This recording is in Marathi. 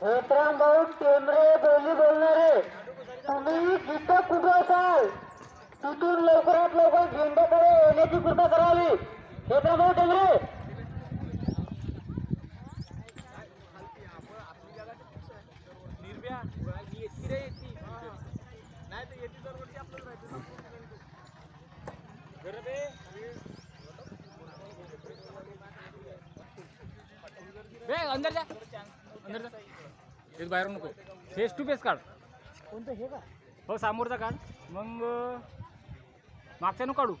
हेतराम भाऊ टेमरे बोली बोलणारे, तुम्ही जिथं कुठं असाल तिथून लवकरात लवकर झेंड्याकडे येण्याची कृपा करावी. हेतराम भाऊ टेमरे. अंदर जा, अंदर जा. एक बाहेर नको, फेस टू फेस काढ. कोणतं हे का? हो समोरचा काढ, मग मागच्या नको काढू.